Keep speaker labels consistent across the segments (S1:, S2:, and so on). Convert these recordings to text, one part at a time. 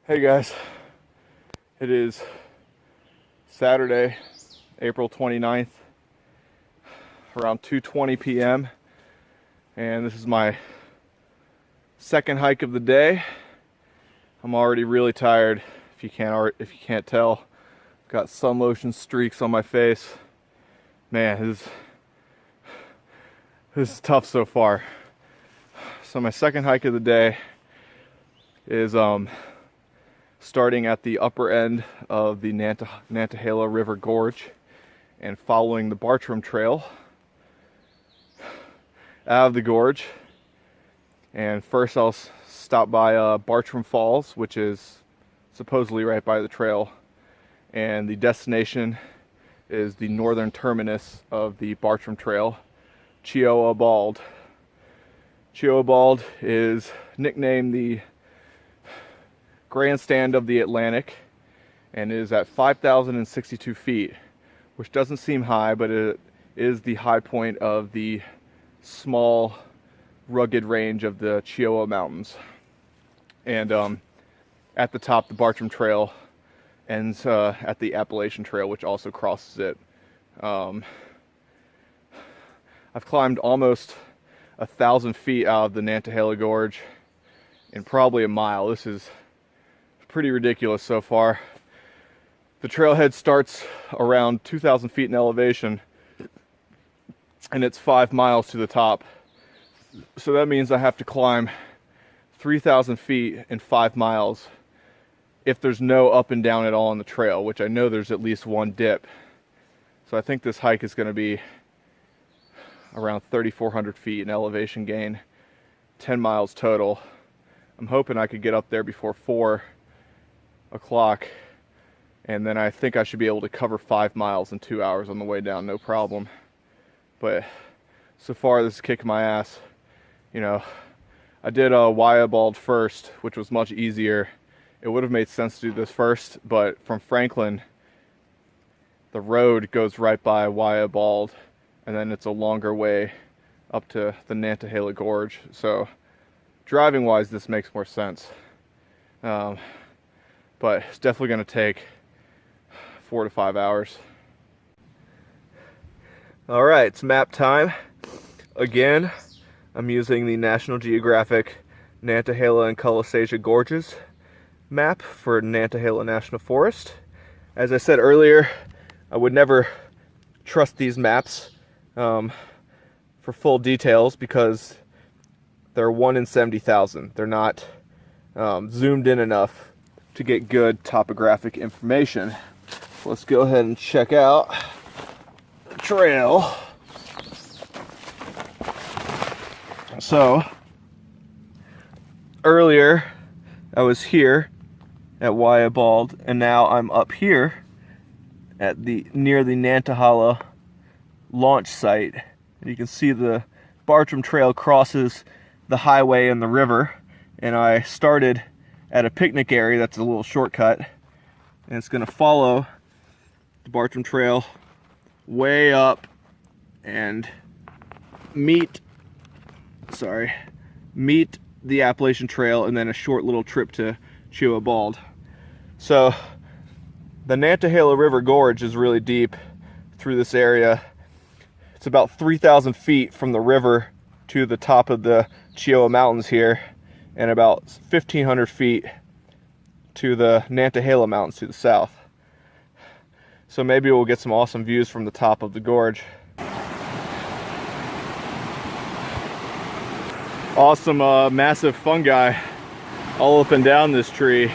S1: Hey guys, it is Saturday, April 29th, around 2:20 p.m. and this is my second hike of the day. I'm already really tired. If you can't tell, I've got sun lotion streaks on my face. Man, this is tough so far. So my second hike of the day is starting at the upper end of the Nantahala River Gorge and following the Bartram Trail out of the gorge. And first I'll stop by Bartram Falls, which is supposedly right by the trail, and the destination is the northern terminus of the Bartram Trail, Cheoah Bald. Cheoah Bald is nicknamed the Grandstand of the Atlantic and is at 5,062 feet, which doesn't seem high, but it is the high point of the small rugged range of the Cheoah Mountains. And at the top, the Bartram Trail ends at the Appalachian Trail, which also crosses it. I've climbed almost 1,000 feet out of the Nantahala Gorge in probably a mile. This is pretty ridiculous so far. The trailhead starts around 2,000 feet in elevation and it's 5 miles to the top. So that means I have to climb 3,000 feet in 5 miles if there's no up and down at all on the trail, which I know there's at least one dip. So I think this hike is going to be around 3,400 feet in elevation gain, 10 miles total. I'm hoping I could get up there before 4 o'clock, and then I think I should be able to cover 5 miles in 2 hours on the way down, no problem. But so far this is kicking my ass. You know, I did Cheoah Bald first, which was much easier. It would have made sense to do this first, but from Franklin the road goes right by Cheoah Bald, and then it's a longer way up to the Nantahala Gorge. So driving wise this makes more sense. But it's definitely going to take 4 to 5 hours. All right, it's map time. Again, I'm using the National Geographic Nantahala and Kalasasia Gorges map for Nantahala National Forest. As I said earlier, I would never trust these maps for full details because they're 1 in 70,000. They're not zoomed in enough to get good topographic information. Let's go ahead and check out the trail. So earlier I was here at Cheoah Bald, and now I'm up here at near the Nantahala launch site. And you can see the Bartram Trail crosses the highway and the river, and I started at a picnic area that's a little shortcut, and it's going to follow the Bartram Trail way up and meet the Appalachian Trail, and then a short little trip to Cheoah Bald. So the Nantahala River Gorge is really deep through this area. It's about 3,000 feet from the river to the top of the Cheoah Mountains here, and about 1,500 feet to the Nantahala Mountains to the south. So maybe we'll get some awesome views from the top of the gorge. Awesome massive fungi all up and down this tree.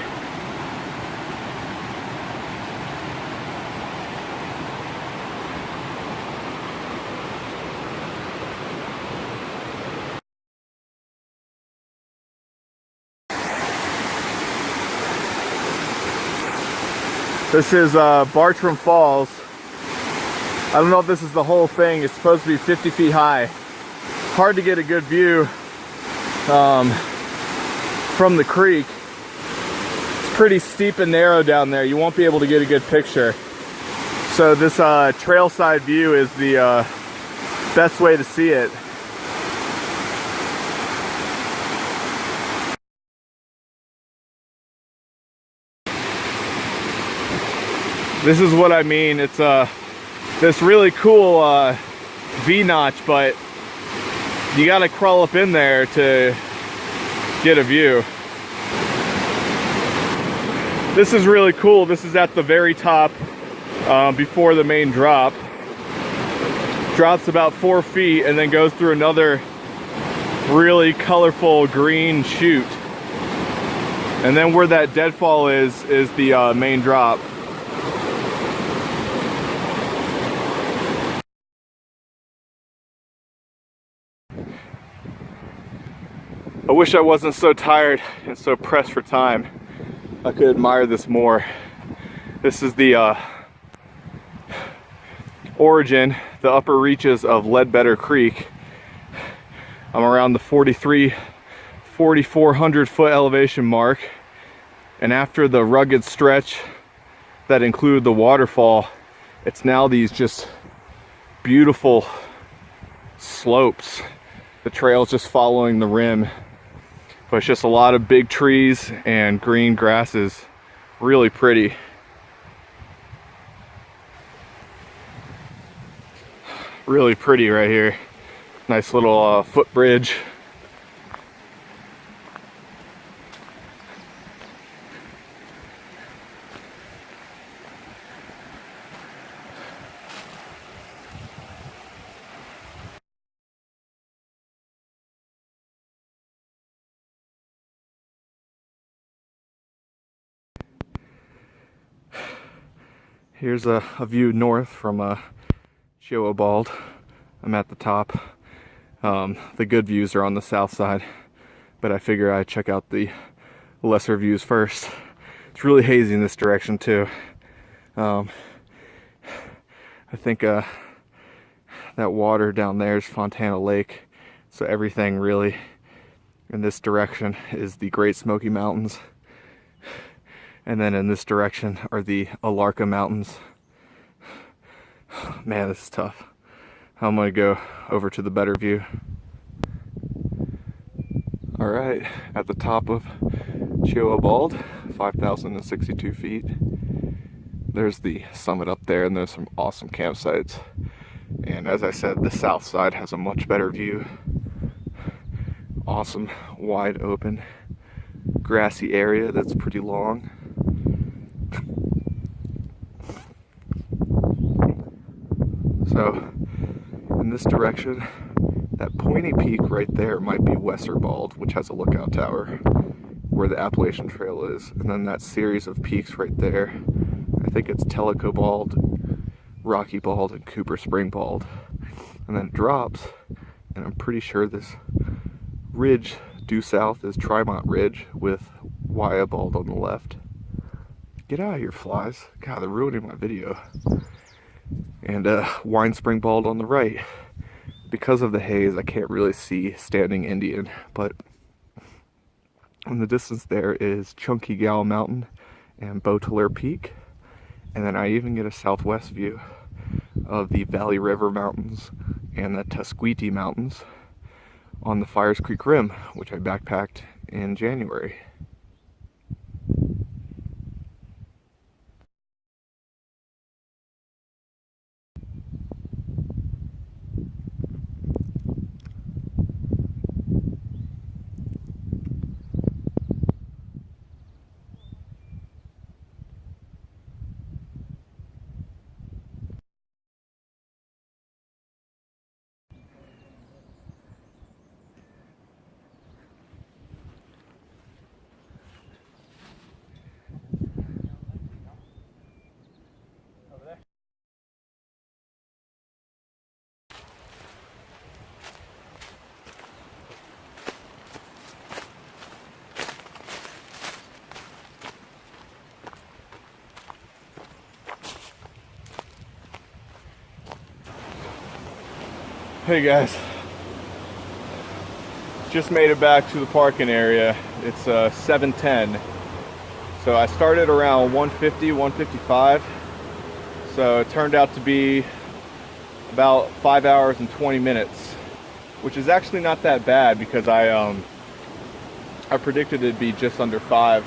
S1: This is Bartram Falls. I don't know if this is the whole thing. It's supposed to be 50 feet high. Hard to get a good view from the creek. It's pretty steep and narrow down there. You won't be able to get a good picture. So this trailside view is the best way to see it. This is what I mean. It's this really cool V-notch, but you gotta crawl up in there to get a view. This is really cool. This is at the very top before the main drop. Drops about 4 feet and then goes through another really colorful green chute. And then where that deadfall is the main drop. I wish I wasn't so tired and so pressed for time. I could admire this more. This is the origin, the upper reaches of Ledbetter Creek. I'm around the 4,400 foot elevation mark, and after the rugged stretch that included the waterfall, it's now these just beautiful slopes. The trail's just following the rim, but it's just a lot of big trees and green grasses. Really pretty. Really pretty right here. Nice little footbridge. Here's a view north from Cheoah Bald. I'm at the top. The good views are on the south side, but I figure I'd check out the lesser views first. It's really hazy in this direction too. I think that water down there is Fontana Lake, so everything really in this direction is the Great Smoky Mountains. And then in this direction are the Alarka Mountains. Man, this is tough. I'm gonna go over to the better view. All right, at the top of Cheoah Bald, 5,062 feet. There's the summit up there, and there's some awesome campsites. And as I said, the south side has a much better view. Awesome, wide open, grassy area that's pretty long. So, in this direction, that pointy peak right there might be Cheoah Bald, which has a lookout tower, where the Appalachian Trail is. And then that series of peaks right there, I think it's Tellico Bald, Rocky Bald, and Cooper Spring Bald. And then it drops, and I'm pretty sure this ridge due south is Trimont Ridge with Cheoah Bald on the left. Get out of here, flies. God, they're ruining my video. And Wine Spring Bald on the right. Because of the haze, I can't really see Standing Indian, but in the distance there is Chunky Gal Mountain and Bellcollar Peak. And then I even get a southwest view of the Valley River Mountains and the Tusquete Mountains on the Fires Creek Rim, which I backpacked in January. Hey guys, just made it back to the parking area. It's 7:10, so I started around 150, 155, so it turned out to be about 5 hours and 20 minutes, which is actually not that bad because I predicted it'd be just under 5.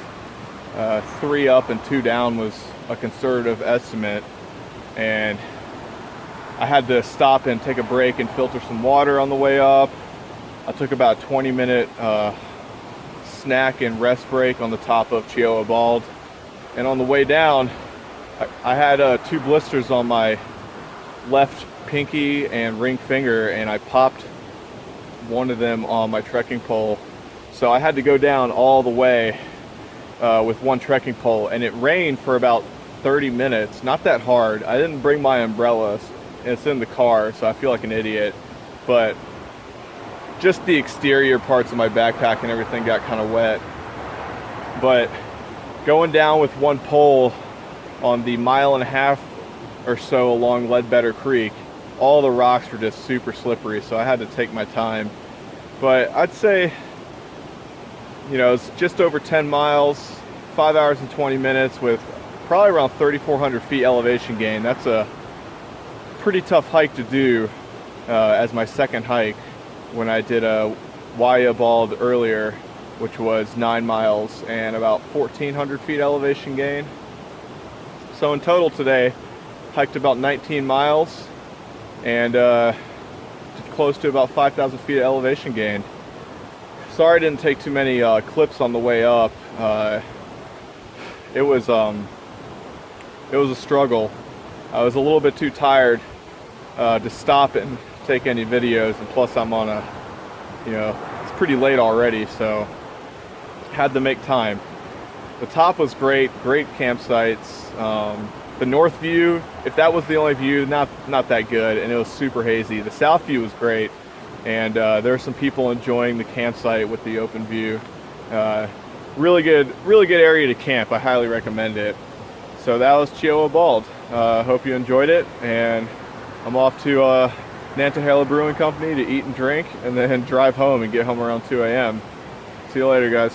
S1: 3 up and 2 down was a conservative estimate, and I had to stop and take a break and filter some water on the way up. I took about a 20-minute snack and rest break on the top of Cheoah Bald, and on the way down I had 2 blisters on my left pinky and ring finger, and I popped one of them on my trekking pole, so I had to go down all the way with one trekking pole, and it rained for about 30 minutes. Not that hard. I didn't bring my umbrella. It's in the car, so I feel like an idiot, but just the exterior parts of my backpack and everything got kind of wet. But going down with one pole on the 1.5 miles or so along Ledbetter Creek, all the rocks were just super slippery, so I had to take my time. But I'd say, you know, it's just over 10 miles, 5 hours and 20 minutes with probably around 3,400 feet elevation gain. That's a pretty tough hike to do as my second hike, when I did a Cheoah Bald earlier, which was 9 miles and about 1,400 feet elevation gain. So in total today, hiked about 19 miles and close to about 5,000 feet of elevation gain. Sorry I didn't take too many clips on the way up. It was a struggle. I was a little bit too tired to stop and take any videos, and plus I'm on a, you know, it's pretty late already, so had to make time. The top was great campsites. The north view, if that was the only view, not that good, and it was super hazy. The south view was great, and there were some people enjoying the campsite with the open view. Really good area to camp. I highly recommend it. So that was Cheoah Bald. Hope you enjoyed it, and I'm off to Nantahala Brewing Company to eat and drink, and then drive home and get home around 2 a.m. See you later, guys.